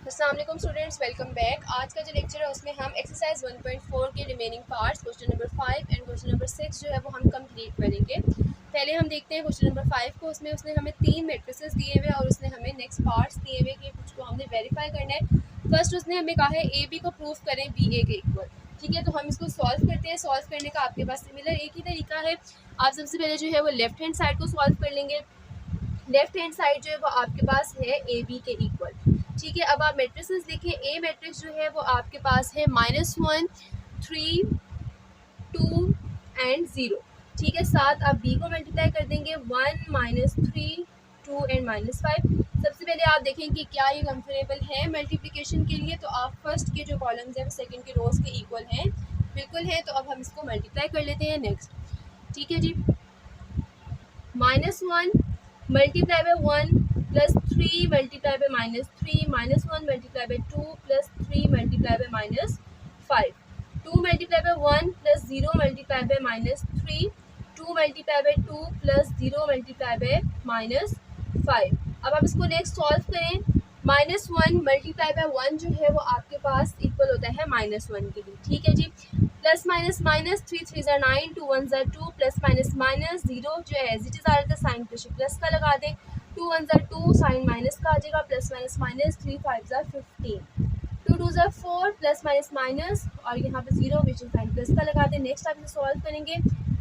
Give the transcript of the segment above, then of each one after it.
अस्सलाम वालेकुम students, welcome back. आज का जो लेक्चर है उसमें हम एक्सरसाइज 1.4 के remaining parts question number 5 and question number 6 जो है वो हम कंप्लीट करेंगे। पहले हम देखते हैं क्वेश्चन नंबर 5 को। उसमें उसने हमें 3 मैट्रिसेस दिए हुए और उसने हमें नेक्स्ट पार्ट्स दिए हुए कि कुछ को हमने वेरीफाई करना है। फर्स्ट उसने हमें कहा है ए बी को प्रूफ करें बी ए के इक्वल। ठीक है, तो हम इसको सॉल्व करते हैं। सॉल्व करने का आपके पास सिमिलर एक ही तरीका है। आप सबसे पहले जो है वो लेफ्ट हैंड साइड को सॉल्व कर लेंगे। लेफ्ट हैंड साइड जो है वो आपके पास है ए बी के इक्वल। ठीक है, अब आप मैट्रिसेस देखें। ए मैट्रिक्स जो है वो आपके पास है -1 3 2 एंड 0। ठीक है, साथ आप बी को मल्टीप्लाई कर देंगे 1 -3 2 एंड -5। सबसे पहले आप देखें कि क्या ये कंफर्टेबल है मल्टीप्लिकेशन के लिए। तो आप फर्स्ट के जो कॉलम्स हैं वो सेकंड के रोज के इक्वल हैं, बिल्कुल है। तो अब हम इसको मल्टीप्लाई कर लेते हैं नेक्स्ट। ठीक है जी, -1 multiply bye 1 plus 3 multiply by -3 -1 multiply bye 2 plus 3 multiply by -5 2 multiply by 1 plus 0 multiply by -3 2 multiply by 2 plus 0 multiply by -5। अब आप इसको नेक्स्ट सॉल्व करें। -1 मल्टीप्लाई बाय 1 जो है वो आपके पास इक्वल होता है -1 के लिए। ठीक है जी, प्लस माइनस माइनस 3 3 ज़ा 9 2 1 ज़ा 2 प्लस माइनस माइनस 0 जो है एज इट इज़ आ रहा था, साइन प्लस का लगा दें। 2 1 ज़ा 2 साइन माइनस का आ जाएगा, प्लस माइनस माइनस 3 5 ज़ा 15 2 2 ज़ा 4 प्लस माइनस माइनस और यहाँ पे 0 विच साइन प्लस का लगा दें। नेक्स्ट आप इसे सॉल्व करेंगे।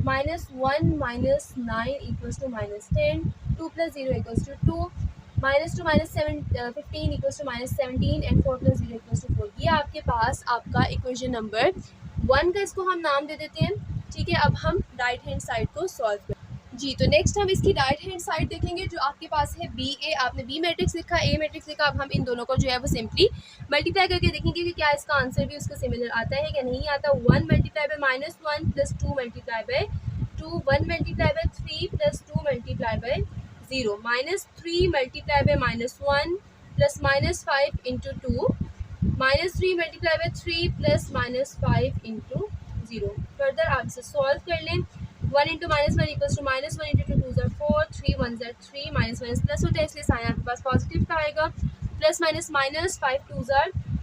-1 -9 equals to -10 2 plus 0 equals to 2 -2 -15 equals to -17 and 4 plus 0 equals to 4। ये आपके पास आपका इक्वेशन नंबर 1 का इसको हम नाम दे देते हैं। ठीक है, अब हम राइट हैंड साइड को सॉल्व करें जी। तो नेक्स्ट हम इसकी राइट हैंड साइड देखेंगे जो आपके पास है बी ए। आपने बी मैट्रिक्स लिखा, ए मैट्रिक्स लिखा। अब हम इन दोनों को जो है वो सिंपली मल्टीप्लाई करके देखेंगे कि क्या इसका आंसर भी उसका सिमिलर आता है या नहीं आता। 1 multiply bye -1 plus 2 multiply by 2 1 multiply bye 3 plus 2 multiply by 0 -3 multiply by -1 plus -5 into 2 -3 multiply by 3 plus -5 into 0। Further आप इसे सॉल्व कर लें। 1 इंटू -1 इक्वल्स टू -1 इंटू 2 ज़ा 4 3 1 ज़ा 3 माइनस माइनस प्लस होता है इसलिए साइन आपके पास पॉजिटिव का आएगा। प्लस माइनस माइनस 5 2 ज़ा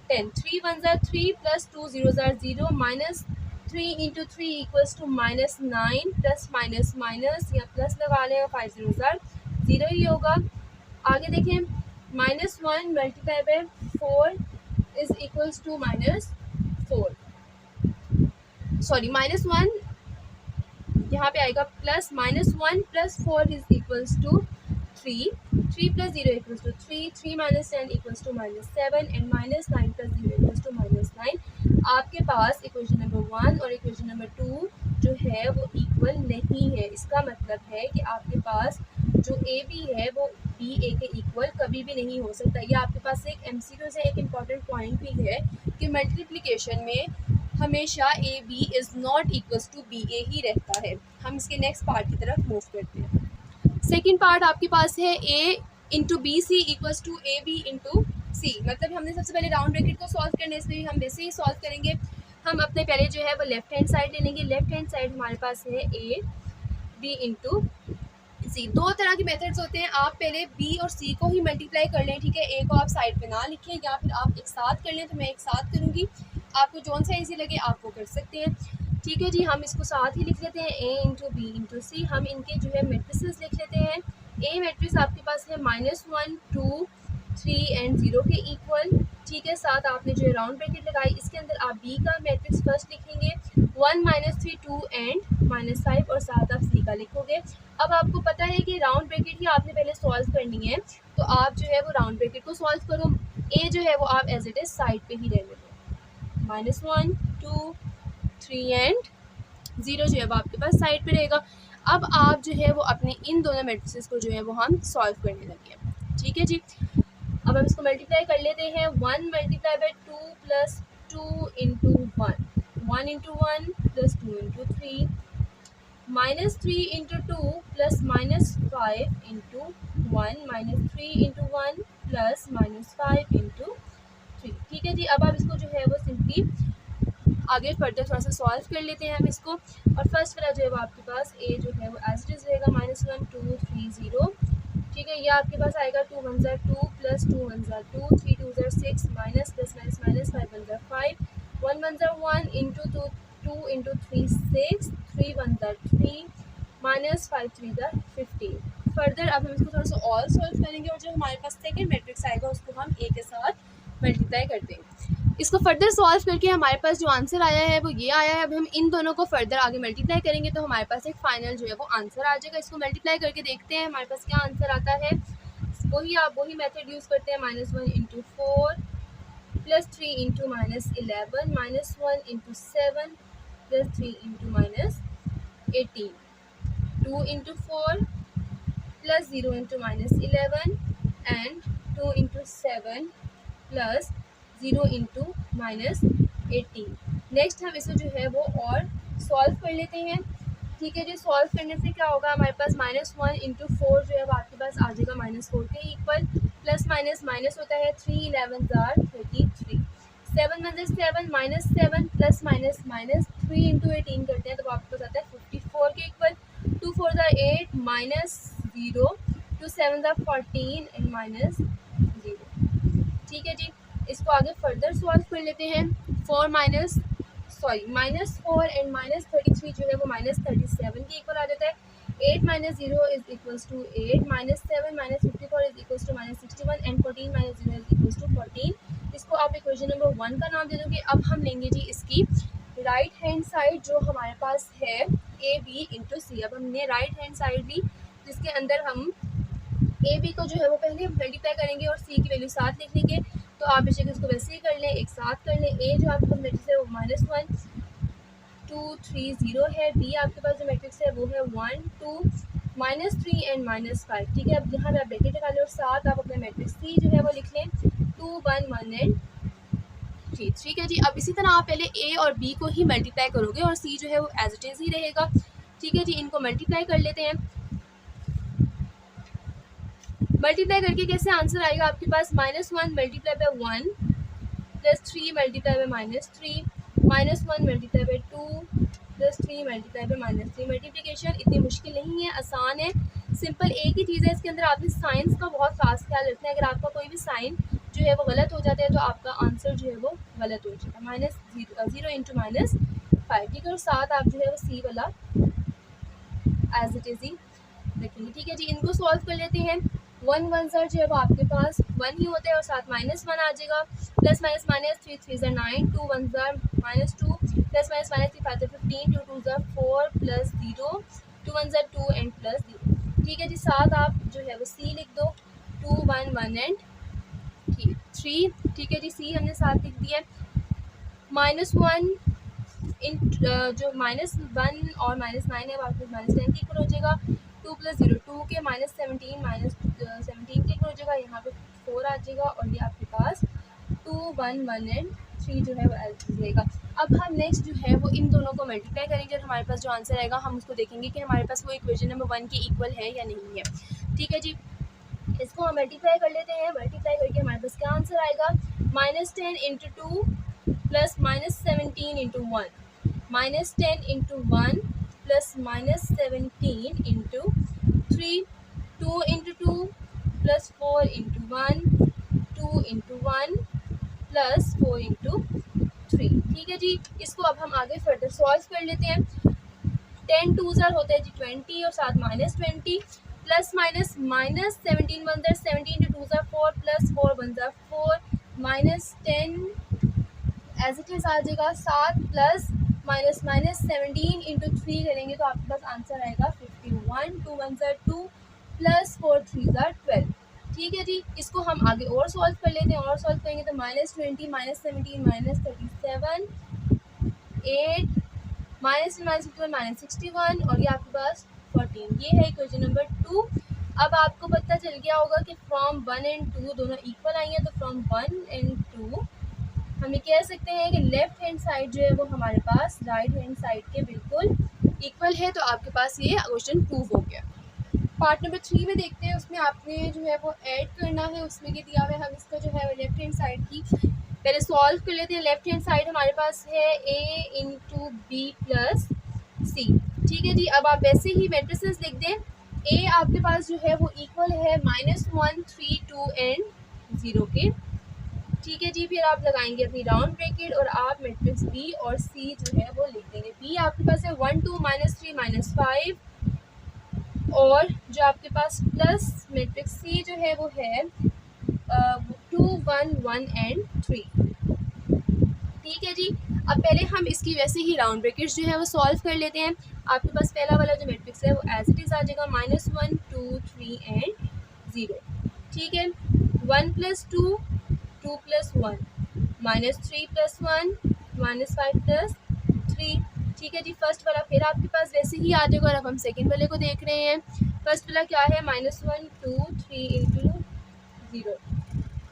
10 3 1 ज़ा 3 प्लस 2 0 ज़ा 0 -3 into 3 equals to -9 plus minus minus या प्लस लगा लें, 5 0 ज़ा 0 ही होगा। आगे देखें, -1 multiply by 4 is equals to -4 sorry -1 यहाँ पे आएगा plus -1 plus 4 is equals to 3 3 plus 0 equals to 3 3 minus 10 equals to -7 and -9 plus 0 equals to -9। आपके पास इक्वेशन नंबर 1 और इक्वेशन नंबर 2 जो है वो इक्वल नहीं है। इसका मतलब है कि आपके पास जो ए बी है वो बी ए के इक्वल कभी भी नहीं हो सकता। ये आपके पास एक एमसीक्यू से एक इम्पॉर्टेंट पॉइंट भी है कि मल्टीप्लिकेशन में हमेशा A B is not equals to B A ही रहता है। हम इसके नेक्स्ट पार्ट की तरफ मूव करते हैं। सेकेंड पार्ट आपके पास है A into B C equals to A B into C. मतलब हमने सबसे पहले राउंड ब्रैकेट को सॉल्व करने से हम वैसे ही सॉल्व करेंगे। हम अपने पहले जो है वो लेफ्ट हैंड साइड ले लेंगे। लेफ्ट हैंड साइड हमारे पास है ए बी इंटू सी। दो तरह के मेथड्स होते हैं। आप पहले बी और सी को ही मल्टीप्लाई कर लें। ठीक है, ए को आप साइड पे ना लिखें या फिर आप एक साथ कर लें। तो मैं एक साथ करूँगी, आपको जौन सा ईजी लगे आप वो कर सकते हैं। ठीक है जी, हम इसको साथ ही लिख लेते हैं ए इंटू बी इंटू सी। हम इनके जो है मैट्रिसेस लिख लेते हैं। ए मैट्रिक्स आपके पास है -1 2 3 एंड 0 के इक्वल। ठीक है, साथ आपने जो है राउंड ब्रैकेट लगाई। इसके अंदर आप बी का मैट्रिक्स फर्स्ट लिखेंगे 1 -3 2 एंड -5 और साथ आप सी का लिखोगे। अब आपको पता है कि राउंड ब्रैकेट ही आपने पहले सॉल्व करनी है, तो आप जो है वो राउंड ब्रैकेट को सॉल्व करो। ए जो है वो आप एज इट इज साइड पे ही रहने दो। -1 2 3 एंड 0 जो है वो आपके पास साइड पे रहेगा। अब आप जो है वो अपने इन दोनों मैट्रिसेस को जो है वो हम सॉल्व करने लगे हैं। ठीक है जी, अब हम इसको मल्टीप्लाई कर लेते हैं। 1 multiply bye 2 plus 2 into 1 1 into 1 plus 2 into 3 -3 into 2 plus -5 into 1 -3 into 1 plus -5 into 3। ठीक है जी, अब आप इसको जो है वो सिंपली आगे फर्दर थोड़ा सा सॉल्व कर लेते हैं हम इसको। और फर्स्ट वाला जो है वो आपके पास ए जो है वो एज इट इज़ रहेगा -1 2 3 0 ठीक है, ये आपके पास आएगा 2 1 ज़ा 2 प्लस 2 1 ज़ा 2, 3 2 ज़ा 6 माइनस प्लस माइनस माइनस 5 1 ज़ा 5, 1 1 ज़ा 1 इंटू 2 2 इंटू 3 6, 3 1 ज़ा 3 माइनस 5 3 ज़ा 15। फर्दर अब हम इसको थोड़ा सा और सॉल्व करेंगे और जो हमारे पास सेकेंड मैट्रिक्स आएगा उसको हम ए के साथ मल्टीप्लाई कर देंगे। इसको फर्दर सॉल्व करके हमारे पास जो आंसर आया है वो ये आया है। अब हम इन दोनों को फर्दर आगे मल्टीप्लाई करेंगे तो हमारे पास एक फाइनल जो है वो आंसर आ जाएगा। इसको मल्टीप्लाई करके देखते हैं हमारे पास क्या आंसर आता है। वही मेथड यूज़ करते हैं, -1 into 4 plus 3 into -11 -1 into 7 plus 3 into -18, 2 into 4 plus 0 into -11 and 2 into 7 plus 0 into -18। Next हम इसे जो है वो और सॉल्व कर लेते हैं। ठीक है जी, सॉल्व करने से क्या होगा, हमारे पास -1 इंटू 4 जो है वो आपके पास आ जाएगा -4 के इक्वल, प्लस माइनस माइनस होता है 3 11 jar 33, 7 1 7 -7 plus minus minus 3 into 18 करते हैं तो आपके पास आता है 54 के इक्वल, 2 4 जार 8 -0, 2 7 जार 14 एंड -0। ठीक है जी, इसको आगे फर्दर सॉल्व कर लेते हैं। -4 एंड -33 जो है वो -37 के इक्वल आ जाता है। 8 - 0 is equals to 8, -7 - 54 is equals to -61 and 14 - 0 is equals to 14। इसको आप इक्वेशन नंबर 1 का नाम दे दोगे। अब हम लेंगे जी इसकी राइट हैंड साइड जो हमारे पास है ए बी इंटू सी। अब हमने राइट हैंड साइड ली जिसके अंदर हम ए बी को जो है वो पहले मल्टीप्लाई करेंगे और सी की वैल्यू साथ लिख लेंगे। तो आप बेशक इसको वैसे ही कर लें, एक साथ कर लें। ए जो आपके पास मैट्रिक्स है वो -1 2 3 0 है, बी आपके पास जो मैट्रिक्स है वो है 1 2 -3 एंड -5। ठीक है, अब यहाँ पे आप ब्रैकेट लगा लें और साथ आप अपना मैट्रिक्स सी जो है वो लिख लें 2 1 1 एंड 3। ठीक है जी, अब इसी तरह आप पहले ए और बी को ही मल्टीप्लाई करोगे और सी जो है वो एज इट इज़ ही रहेगा। ठीक है जी, इनको मल्टीप्लाई कर लेते हैं। मल्टीप्लाई करके कैसे आंसर आएगा आपके पास, -1 multiply bye 1 plus 3 multiply by -3 -1 multiply bye 2 plus 3 multiply by -3। Multiplication इतनी मुश्किल नहीं है, आसान है, सिंपल एक ही चीज़ है। इसके अंदर आपने साइंस का बहुत खास ख्याल रखना है। अगर आपका कोई भी साइन जो है वो गलत हो जाता है तो आपका आंसर जो है वो गलत हो जाएगा। -0 इंटू -5। ठीक है, और साथ आप जो है वो सी वाला एज इट इज़ ही रखेंगे। ठीक है जी, इनको सॉल्व कर लेते हैं। 1 1 ज़ा जो है वो आपके पास 1 ही होता है और साथ -1 आ जाएगा, प्लस माइनस माइनस 3 3 ज़ा 9, 2 1 ज़ा -2 प्लस माइनस माइनस 3 5 ज़ा 15, 2 2 ज़ा 4 प्लस 0, 2 1 ज़ा 2 एंड प्लस 0। ठीक है जी, साथ आप जो है वो सी लिख दो 2 1 1 एंड 3। ठीक है जी, सी हमने साथ लिख दिया है। -1 इन जो -1 और -9 है वो आपके -10 के इक्वल हो जाएगा। 2 + 0 2 के -17 -17 के इक्वल हो जाएगा। यहाँ पे 4 आ जाएगा और ये आपके पास 2 1 1 एंड 3 जो है वो एल रहेगा। अब हम नेक्स्ट जो है वो इन दोनों को मल्टीप्लाई करेंगे और हमारे पास जो आंसर आएगा हम उसको देखेंगे कि हमारे पास वो इक्वेशन नंबर 1 के इक्वल है या नहीं है। ठीक है जी, इसको हम मल्टीप्लाई कर लेते हैं। मल्टीप्लाई करके हमारे पास क्या आंसर आएगा, -10 into 2 plus -17 into 1, -10 into 1 plus -17 into 3, 2 into 2 plus 4 into 1, 2 into 1 plus 4 into 3। ठीक है जी, इसको अब हम आगे फर्दर सॉल्व कर लेते हैं। 10 2 ज़ा होता है जी 20 और साथ -20 प्लस माइनस -17 1 ज़ा 17 इंटू 2 ज़ा 4 प्लस 4 1 ज़ा 4 -10 एज इट इज़ आ जाएगा 7 प्लस -17 इंटू 3 करेंगे तो आपके पास आंसर आएगा 51, 2 1 ज़ा 2 प्लस 4 3 ज़ा 12। ठीक है जी, इसको हम आगे और सॉल्व कर लेते हैं। और सॉल्व करेंगे तो -20 -17 -37 8 -61 और ये आपके पास 14। ये है इक्वेशन नंबर 2। अब आपको पता चल गया होगा कि फ्रॉम 1 एंड 2 दोनों इक्वल आई हैं, तो फ्रॉम 1 एंड 2 हम ये कह सकते हैं कि लेफ्ट हैंड साइड जो है वो हमारे पास राइट हैंड साइड के बिल्कुल इक्वल है। तो आपके पास ये क्वेश्चन प्रूव हो गया। पार्ट नंबर 3 में देखते हैं, उसमें आपने जो है वो ऐड करना है। उसमें ये दिया हुआ है, हम इसका जो है लेफ्ट हैंड साइड की पहले सॉल्व कर लेते हैं। लेफ्ट हैंड साइड हमारे पास है a इंटू बी प्लस सी। ठीक है जी, अब आप वैसे ही मैट्रिसेस लिख दें ए आपके पास जो है वो इक्वल है -1 3 2 एंड 0 के। ठीक है जी, फिर आप लगाएंगे अपनी राउंड ब्रैकेट और आप मैट्रिक्स बी और सी जो है वो लिख देंगे। बी आपके पास है 1 2 -3 -5 और जो आपके पास प्लस मैट्रिक्स सी जो है वो है 2 1 1 एंड 3। ठीक है जी, अब पहले हम इसकी वैसे ही राउंड ब्रैकेट्स जो है वो सॉल्व कर लेते हैं। आपके पास पहला वाला जो मैट्रिक्स है वो एज इट इज़ आ जाएगा -1 2 3 एंड 0। ठीक है, 1 + 2 2 + 1 -3 + 1 -5 + 3। ठीक है जी, फर्स्ट वाला फिर आपके पास वैसे ही आ जाएगा और अब हम सेकेंड वाले को देख रहे हैं। फर्स्ट वाला क्या है -1 2 3 × 0।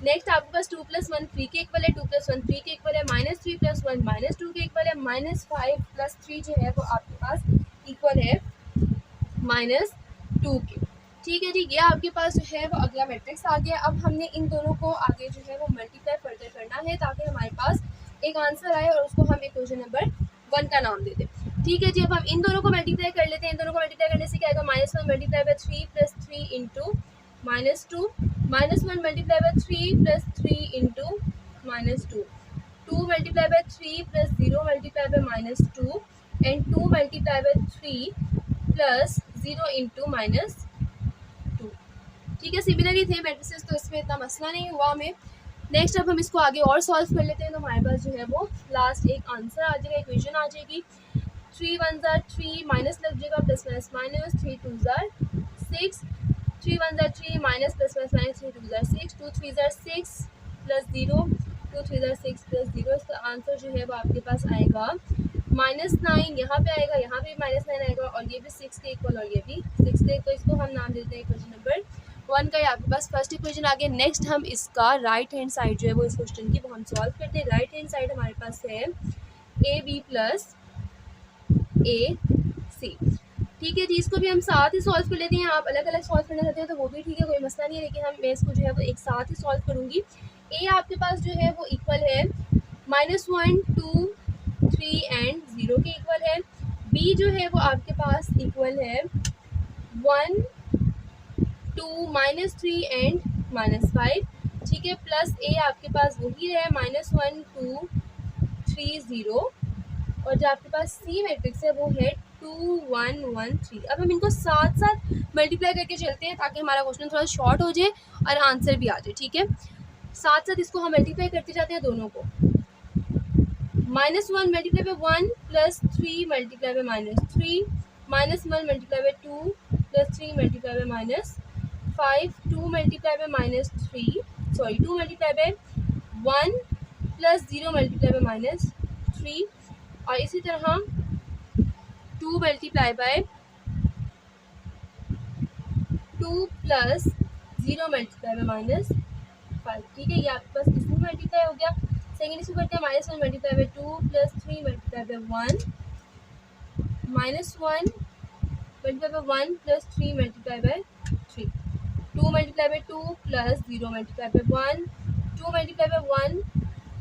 नेक्स्ट आपके पास 2 + 1 3 के इक्वल है, 2 + 1 3 के इक्वल है, -3 + 1 -2 के इक्वल है, -5 + 3 जो है वो आपके पास इक्वल है -2 के। ठीक है जी, ये आपके पास जो है वो अगला मैट्रिक्स आ गया। अब हमने इन दोनों को आगे जो है वो मल्टीप्लाई फर्दर करना है ताकि हमारे पास एक आंसर आए और उसको हम इक्वेशन नंबर 1 का नाम दे दें। ठीक है जी, अब हम इन दोनों को मल्टीप्लाई कर लेते हैं। इन दोनों को मल्टीप्लाई करने से क्या आएगा, -1 × 3 + 3 × -2 -1 × 3 + 3 × -2 2 × 3 + 0 × -2 and 2 × 3 + 0 × -2। ठीक है, सिमिलरली थे मैट्रिसेस तो इसमें इतना मसला नहीं हुआ हमें। नेक्स्ट अब हम इसको आगे और सॉल्व कर लेते हैं तो हमारे पास जो है वो लास्ट एक आंसर आ जाएगा, इक्वेशन आ जाएगी। 3 1 3 माइनस लग जाएगा, plus minus minus, 3 2 6 3 1 3 minus plus plus minus, 3 2 6 2 3 6 + 0 2 3 6 + 0। इसका आंसर जो है वो आपके पास आएगा -9। यहाँ पे आएगा, यहाँ पे -9 आएगा और ये भी 6 के इक्वल और ये भी 6 के। तो इसको हम नाम देते हैं इक्वेशन नंबर 1 का। ये आपके पास फर्स्ट इक्वेशन आ गया। नेक्स्ट हम इसका राइट हैंड साइड जो है वो इस क्वेश्चन की वो हम सॉल्व करते हैं। राइट हैंड साइड हमारे पास है AB + AC। ठीक है जी, इसको भी हम साथ ही सॉल्व कर लेते हैं। आप अलग अलग सॉल्व करना चाहते हैं तो वो भी ठीक है, कोई मसला नहीं है, लेकिन मैं इसको जो है वो एक साथ ही सॉल्व करूँगी। ए आपके पास जो है वो इक्वल है -1 2 3 एंड 0 के इक्वल है। बी जो है वो आपके पास इक्वल है 1 2 -3 एंड -5। ठीक है, प्लस ए आपके पास वही है -1 2 3 0 और जो आपके पास सी मैट्रिक्स है वो है 2 1 1 3। अब हम इनको साथ साथ मल्टीप्लाई करके चलते हैं ताकि हमारा क्वेश्चन थोड़ा शॉर्ट हो जाए और आंसर भी आ जाए। ठीक है, साथ साथ इसको हम मल्टीप्लाई करते जाते हैं दोनों को। -1 × 1 + 3 × -3 -1 × 2 + 3 × -5 2 × -1 + 0 × -3 और इसी तरह 2 × 2 + 0 × -5। ठीक है, ये आपके पास इसमें मल्टीप्लाई हो गया। सेकेंड इसको करते हैं -1 × 2 + 3 × 1 -1 × 1 + 3 × 3 2 × 2 + 0 × 1 2 × 1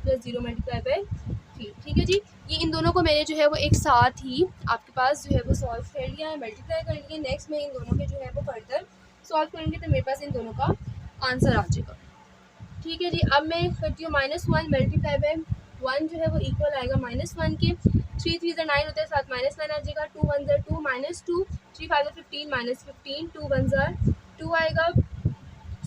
+ 0 × 3। ठीक है जी, ये इन दोनों को मैंने जो है वो एक साथ ही आपके पास जो है वो सॉल्व कर लिया है, मल्टीप्लाई कर लिया। नेक्स्ट मैं इन दोनों के जो है वो फर्दर सॉल्व करूँगी तो मेरे पास इन दोनों का आंसर आ जाएगा। ठीक है जी, अब मैं करती हूँ -1 × 1 जो है वो इक्वल आएगा -1 के। 3 3 9 होता है, साथ -9 आ जाएगा। 2 1 2 -2 3 5 15 -15 2 1 2 आएगा,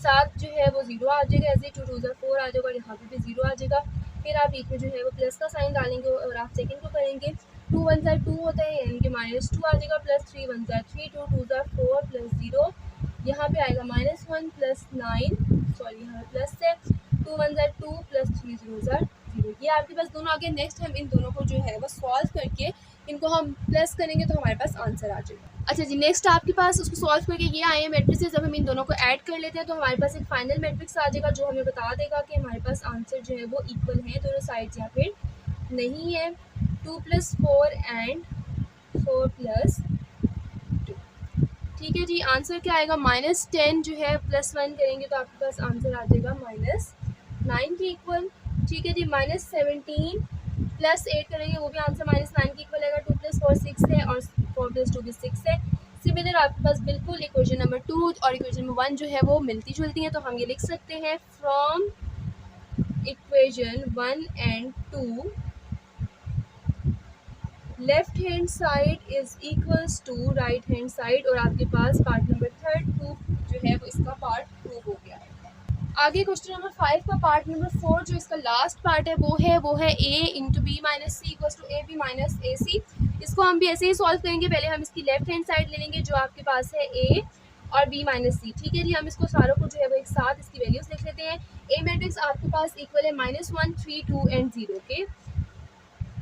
साथ जो है वो 0 आ जाएगा। ऐसे 2 2 4 आ जाएगा और यहाँ पे भी 0 आ जाएगा। फिर आप बीच में जो है वो प्लस का साइन डालेंगे और आप सेकंड को करेंगे। 2 1 2 होता है यानी कि -2 आ जाएगा, प्लस 3 1 3 2 2 4 + 0 यहाँ पे आएगा -1 + 9 सॉरी यहाँ पे प्लस है। 2 1 2 + 3 0 0। ये आपके पास दोनों आ गए। नेक्स्ट हम इन दोनों को जो है वो सॉल्व करके इनको हम प्लस करेंगे तो हमारे पास आंसर आ जाएगा। अच्छा जी, नेक्स्ट आपके पास उसको सॉल्व करके ये आए हैं मैट्रिक्स। जब हम इन दोनों को ऐड कर लेते हैं तो हमारे पास एक फाइनल मैट्रिक्स आ जाएगा जो हमें बता देगा कि हमारे पास आंसर जो है वो इक्वल है दोनों साइड्स या फिर नहीं है। 2 + 4 एंड 4 + 2। ठीक है जी, आंसर क्या आएगा, -10 जो है +1 करेंगे तो आपके पास आंसर आ जाएगा -9 के इक्वल। ठीक है जी, -17 + 8 करेंगे वो भी आंसर -9 के इक्वल आएगा। 2 + 4 6 है और 4 + 2 भी 6 है। सिमिलर आपके पास बिल्कुल इक्वेशन नंबर 2 और इक्वेशन नंबर 1 जो है वो मिलती जुलती हैं, तो हम ये लिख सकते हैं from equation 1 and 2 left hand side is equals to right hand side, और आपके पास पार्ट नंबर 3 जो है वो इसका पार्ट 2 हो गया है। आगे क्वेश्चन नंबर 5 का पार्ट नंबर 4 जो इसका लास्ट पार्ट है वो है a into B minus C equals to A B minus A C. इसको हम भी ऐसे ही सॉल्व करेंगे। पहले हम इसकी लेफ्ट हैंड साइड ले लेंगे जो आपके पास है a और b माइनस सी। ठीक है जी, हम इसको सारों को जो है वो एक साथ इसकी वैल्यूज लिख लेते हैं। a मैट्रिक्स आपके पास इक्वल है -1 3 2 एंड 0 के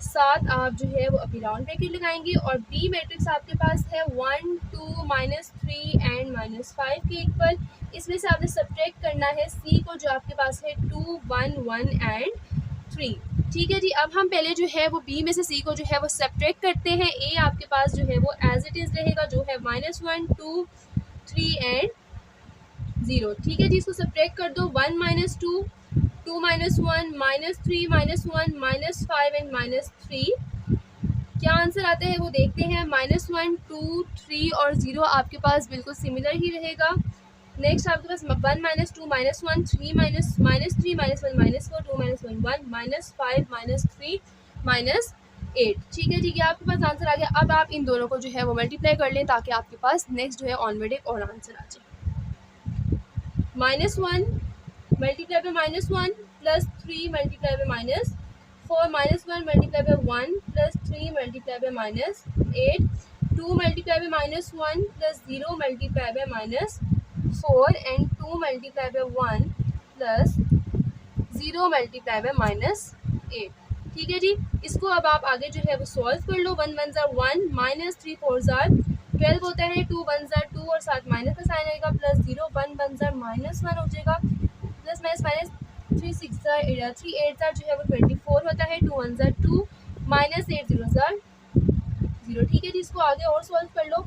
साथ आप जो है वो अपनी राउंड ब्रैकेट लगाएंगे, और बी मैट्रिक्स आपके पास है 1 2 -3 एंड -5 के इक्वल। इसमें से आपने सब्ट्रैक्ट करना है सी को जो आपके पास है 2 1 1 एंड 3। ठीक है जी, अब हम पहले जो है वो बी में से सी को जो है वो सब्ट्रैक्ट करते हैं। ए आपके पास जो है वो एज इट इज़ रहेगा जो है -1 2 3 एंड 0। ठीक है जी, इसको सब्ट्रैक्ट कर दो। 1 -2 2 -1 -3 -1 -5 एंड -3। क्या आंसर आता है वो देखते हैं। -1 2 3 और 0 आपके पास बिल्कुल सिमिलर ही रहेगा। नेक्स्ट आपके पास 1 -2 -1 3 -3 -1 -4 2 -1 1 -5 -3 -8। ठीक है जी, ये आपके पास आंसर आ गया। अब आप इन दोनों को जो है वो मल्टीप्लाई कर लें ताकि आपके पास नेक्स्ट जो है ऑनवर्ड एक और आंसर आ जाए। -1 multiply bye -1 plus 3 multiply by -4 -1 multiply bye 1 plus 3 multiply by -8 2 multiply by -1 plus 0 multiply by -4 and 2 multiply by 1 plus 0 multiply by -8। ठीक है जी, इसको अब आप आगे जो है वो सॉल्व कर लो। 1 1 * 1 -3 4 12 होता है, 2 1 * 2 और साथ माइनस का साइन आएगा, प्लस 0 1 1 -1 हो जाएगा, प्लस माइनस 3 6 3 8 जो है वो 24 होता है, 2 1 * 2 -8 0 0। ठीक है जी, इसको आगे और सॉल्व कर लो।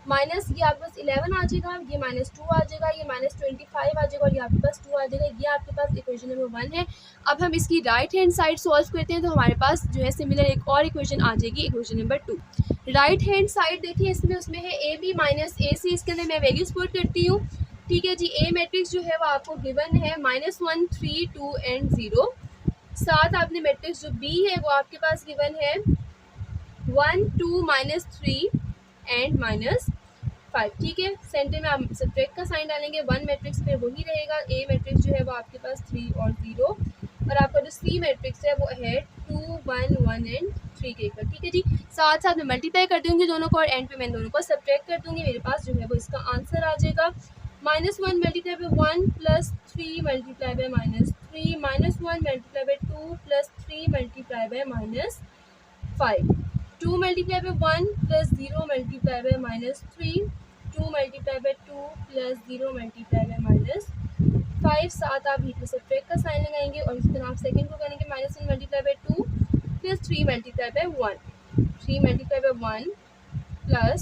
माइनस ये आपके पास 11 आ जाएगा, ये -2 आ जाएगा, ये -25 आ जाएगा और ये आपके पास 2 आ जाएगा। ये आपके पास इक्वेशन नंबर 1 है। अब हम इसकी राइट हैंड साइड सॉल्व करते हैं, तो हमारे पास जो है सिमिलर एक और इक्वेशन आ जाएगी, equation number 2। Right hand side देखिए, इसमें उसमें है ए बी माइनस ए सी। इसके अंदर मैं वैल्यूज पुट करती हूँ। ठीक है जी, ए मैट्रिक्स जो है वो आपको गिवन है -1 3 2 एंड 0। साथ आपने मैट्रिक्स जो बी है वो आपके पास गिवन है 1 2 -3 एंड -5। ठीक है, सेंटर में आप सब्ट्रैक्ट का साइन डालेंगे। 1 मैट्रिक्स पे वही रहेगा। ए मैट्रिक्स जो है वो आपके पास 3 और 0, और आपका जो सी मैट्रिक्स है वो है 2 1 1 एंड 3 के इक्वल। ठीक है जी, साथ साथ मैं मल्टीप्लाई कर दूंगी दोनों को, और एंड पे मैं दोनों को सब्ट्रैक्ट कर दूंगी। मेरे पास जो है वो इसका आंसर आ जाएगा -1 multiply bye 1 plus 3 multiply by -3 -1 multiply bye 2 plus 3 multiply by -5 2 multiply by 1 plus 0 multiply by -3 2 multiply by 2 plus 0 multiply by -5। साथ आप बीच में सब्ट्रैक्ट का साइन लगाएंगे, और इस तरह आप सेकंड को करेंगे -1 multiply bye 2 plus 3 multiply by 1 3 multiply by 1 plus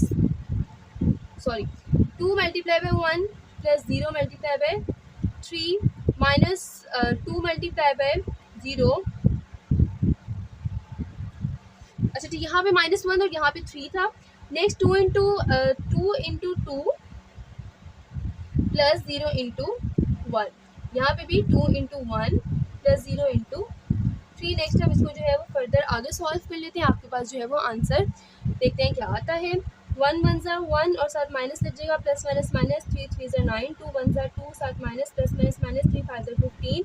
2 multiply by 1 plus 0 multiply by 3 minus 2 multiply by 0। अच्छा ठीक, यहाँ पे -1 और यहाँ पे 3 था। नेक्स्ट 2 इंटू 2 प्लस 0 इंटू 1, यहाँ पे भी 2 इंटू 1 प्लस 0 इंटू 3। नेक्स्ट हम इसको जो है वो फर्दर आगे सॉल्व कर लेते हैं। आपके पास जो है वो आंसर देखते हैं क्या आता है। 1 1 * 1 और साथ माइनस लग जाएगा, प्लस माइनस 3 3 9 2 1 * 2 साथ minus plus minus 3 5 15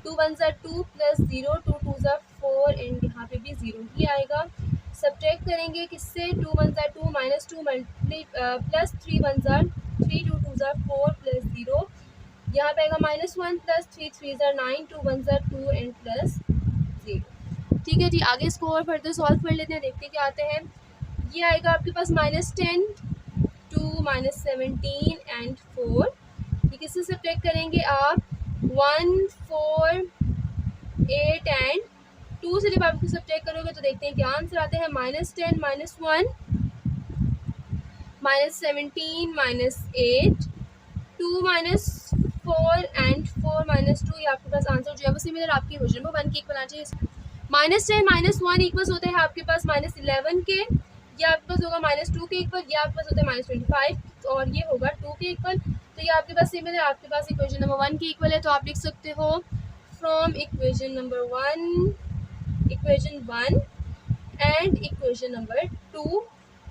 2 1 * 2 plus 0 2 2 * 4 and यहाँ पे भी 0 ही आएगा। सब्ट्रैक्ट करेंगे किससे, 2 1 * 2 -2 प्लस 3 1 * 3 2 2 * 4 प्लस 0, यहाँ पे आएगा -1 प्लस 3 3 * 9 2 1 * 2 एंड प्लस 0। ठीक है जी, आगे इसको और फर्दर सॉल्व कर लेते हैं, देखते क्या आते हैं। ये आएगा आपके पास -10 2 -17 एंड 4। ये किससे सब्ट्रैक्ट करेंगे आप, 1 4 8 एंड 2 से जब आप इसको सब्ट्रैक्ट करोगे तो देखते हैं क्या आंसर आता है। -10 -1 -17 -8 2 -4 एंड 4 -2। ये आपके पास आंसर जो है वो सिमिलर आपकी क्वेश्चन नंबर 1 के इक्वल आ जाए। -10 -1 इक्वल्स होता है आपके पास -11 के। ये आपके पास होगा -2 के इक्वल, ये आपके पास होता है -25 और ये होगा 2 के इक्वल। तो ये आपके पास सिमिलर, आपके पास इक्वेशन नंबर 1 की इक्वल है। तो आप लिख सकते हो from equation number 1 and equation number 2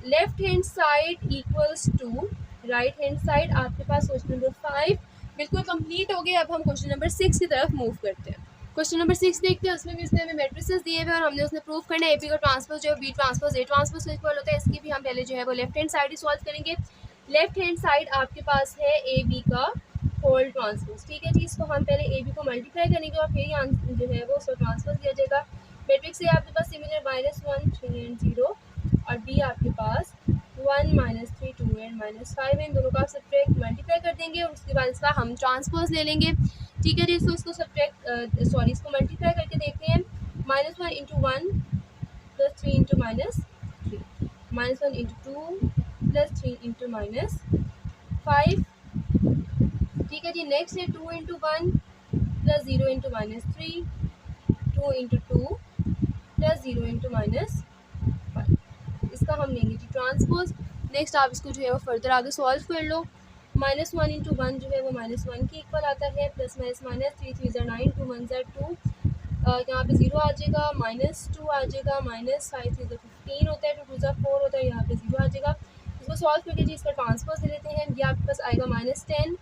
left hand side equals to right hand side. आपके पास क्वेश्चन नंबर 5 बिल्कुल कंप्लीट हो गया। अब हम क्वेश्चन नंबर 6 की तरफ मूव करते हैं। क्वेश्चन नंबर 6 देखते हैं। उसमें भी इसने हमें मैट्रिसेस दिए हुए और हमने उसने प्रूव करना है ए पी का ट्रांसपोज जो है बी ट्रांसपोज ए ट्रांसपोज से इक्वल होता है। इसकी भी हम पहले जो है वो लेफ्ट हैंड साइड ही सॉल्व करेंगे। लेफ्ट हैंड साइड आपके पास है ए बी का होल ट्रांसपोज, ठीक है जी। इसको हम पहले ए बी को मल्टीप्लाई करेंगे और फिर यहाँ जो है वो उसको ट्रांसपोज दिया जाएगा। मैट्रिक्स है आपके पास सिमिलर -1 3 एंड 0 और बी आपके पास 1 -3 2 एंड -5 इन दोनों का सब्ट्रैक्ट मल्टीप्लाई कर देंगे और उसके बाद इसका हम ट्रांसपोज ले लेंगे, ठीक है जी। इसको सब्ट्रैक्ट इसको मल्टीप्लाई करके देखते हैं। -1 into 1 plus 3 into -3 -1 into 2 plus 3 into -5, ठीक है जी। नेक्स्ट है 2 into 1 plus 0 into -3 2 into 2 plus 0 into -5, इसका हम लेंगे जी ट्रांसपोज। नेक्स्ट आप इसको जो है वो फर्दर आगे सॉल्व कर लो। -1 इंटू 1 जो है वो -1 की इक्वल आता है, प्लस -3 3 ज़ा 9 2 1 ज़ा 2, यहाँ पे 0 आ जाएगा, -2 आ जाएगा, -5 3 ज़ा 15 होता है, 2 2 ज़ा 4 होता है, यहाँ पे 0 आ जाएगा। इसको सॉल्व करके जी इसका ट्रांसपोज ले लेते हैं। ये आपके पास आएगा -10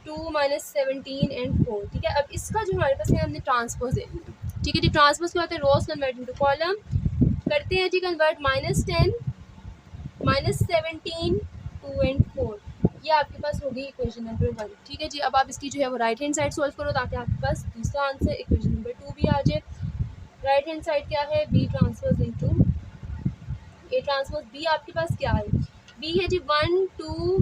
2 -17 एंड 4, ठीक है। अब इसका जो हमारे पास है हमने ट्रांसपोज ले लिया, ठीक है जी। ट्रांसपोज क्या होता है, रोज कन्वर्ट इनटू कॉलम करते हैं जी कन्वर्ट। -10 -17 2 एंड 4, ये आपके पास होगी इक्वेशन नंबर 1, ठीक है जी। अब आप इसकी जो है वो राइट हैंड साइड सॉल्व करो ताकि आपके पास दूसरा आंसर इक्वेशन नंबर 2 भी आ जाए। राइट हैंड साइड क्या है, b transpose into a transpose. B आपके पास क्या है, बी है जी 1 2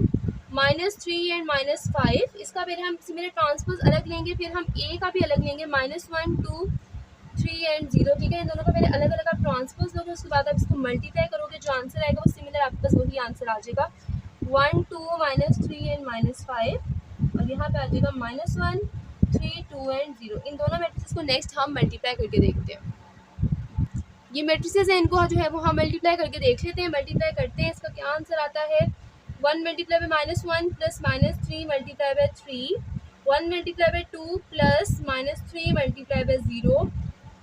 -3 एंड -5। इसका पहले हम सिमिलर ट्रांसपोज अलग लेंगे, फिर हम ए का भी अलग लेंगे, -1 2 3 एंड 0, ठीक है। इन दोनों का पहले अलग अलग आप ट्रांसपोज लोगे, उसके बाद आप इसको मल्टीप्लाई करोगे, जो आंसर आएगा वो सिमिलर आपके पास वही आंसर आ जाएगा 1 2 -3 एंड -5 और यहाँ पे आ जाएगा -1 3 2 एंड 0। इन दोनों मैट्रिसेस को नेक्स्ट हम मल्टीप्लाई करके देखते हैं। ये मैट्रिसेस हैं, इनको जो है वो हम मल्टीप्लाई करके देख लेते हैं। मल्टीप्लाई करते हैं, इसका क्या आंसर आता है, 1 multiply bye -1 plus -3 multiply by 3 1 multiply bye 2 plus -3 multiply by 0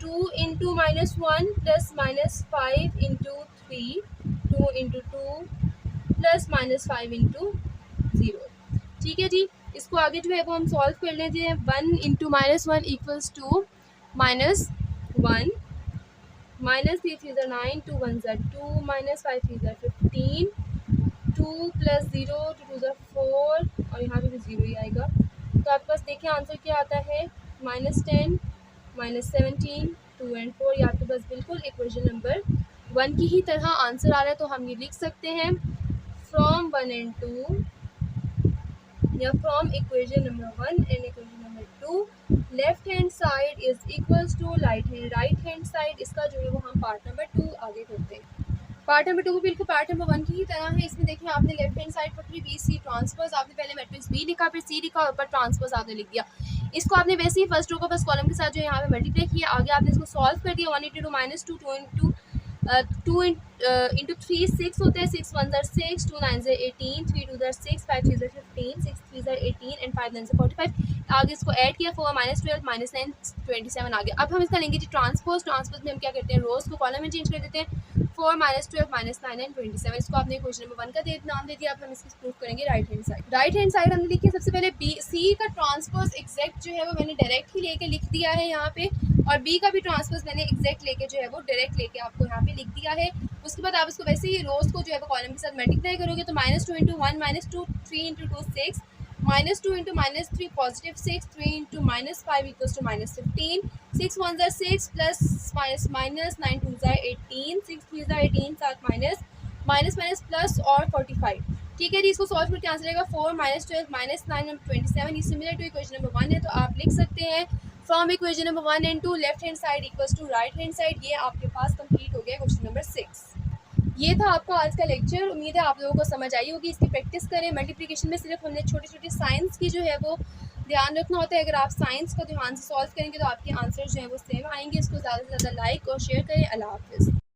2 into -1 plus -5 into 3 2 into 2 plus -5 into 0, ठीक है जी। इसको आगे जो है वो हम सॉल्व कर लेते हैं। 1 इंटू -1 इक्वल्स टू -1 -3 3 ज़ा 9 2 1 ज़ा 2 -5 3 ज़ा 15 2 प्लस 0 2 ज़ा 4 और यहाँ पे भी 0 ही आएगा। तो आपके पास देखिए आंसर क्या आता है, -10 -17 2 एंड 4। ये आपके पास बिल्कुल इक्वेशन नंबर 1 की ही तरह आंसर आ रहा है। तो हम ये लिख सकते हैं फ्रॉम 1 एंड 2 या from equation number 1 and equation number 2 left hand side is equals to right hand side. इसका जो है वो हम पार्ट नंबर 2 आगे करते हैं। पार्ट नंबर 2 बिल्कुल पार्ट नंबर 1 की ही तरह है। इसमें देखिए आपने लेफ्ट हैंड साइड पर बी सी ट्रांसपोज, आपने पहले मैट्रिक्स बी लिखा, फिर सी लिखा और ऊपर ट्रांसपोज आपने लिख दिया। इसको आपने वैसे ही फर्स्ट रो को फर्स्ट कॉलम के साथ जो है यहाँ पे मल्टीप्लाई किया, आगे आपने इसको सॉल्व कर दिया। 1 इंटू -2 2 इंटू 2 इंटू 3 6 होता है, 6 1 ज़ा 6 2 9 ज़ा 18 3 2 ज़ा 6 5 3 ज़ा 15 6 3 ज़ा 18 एंड 5 9 ज़ा 45। आगे इसको ऐड किया 4 -12 -9 27 आ गया। अब हम इसका लेंगे जी ट्रांसपोज। ट्रांसपोज में हम क्या करते हैं, रोज को कॉलम में चेंज कर देते हैं। 4 -12 -9 एंड 27, इसको आपने क्वेश्चन नंबर 1 का नाम दे दिया। अब हम इसकी प्रूफ करेंगे right hand side. Right hand side हमने लिखी है सबसे पहले बी सी का ट्रांसपोज एग्जैक्ट जो है वो मैंने डायरेक्ट ही लेके लिख दिया है यहाँ पे, और बी का भी ट्रांसपोज मैंने एग्जैक्ट लेके जो है वो डायरेक्ट लेके आपको यहाँ पे लिख दिया है। उसके बाद आप इसको वैसे ही रोज को जो है वो कॉलम के साथ मल्टीप्लाई करोगे तो -2 into 1 -2 3 into 2 6 -2 into -3 positive 6 3 into -5 equals to -15 6 1 ज़ा 6 प्लस -9 2 ज़ा 18 6 3 ज़ा 18 साथ माइनस प्लस और 45, ठीक है जी। इसको सॉल्व करके आंसर आएगा 4 -12 -9 और 27। ये सिमिलर टू इक्वेशन नंबर 1 है, तो आप लिख सकते हैं from equation number 1 and 2 left hand side equals to right hand side. ये आपके पास कंप्लीट हो गया क्वेश्चन नंबर 6। ये था आपका आज का लेक्चर। उम्मीद है आप लोगों को समझ आई होगी। इसकी प्रैक्टिस करें। मल्टीप्लिकेशन में सिर्फ हमने छोटी छोटी साइंस की जो है वो ध्यान रखना होता है। अगर आप साइंस को ध्यान से सॉल्व करेंगे तो आपके आंसर जो है वो सेम आएंगे। इसको ज़्यादा से ज़्यादा लाइक और शेयर करें। अल्लाह हाफिज़।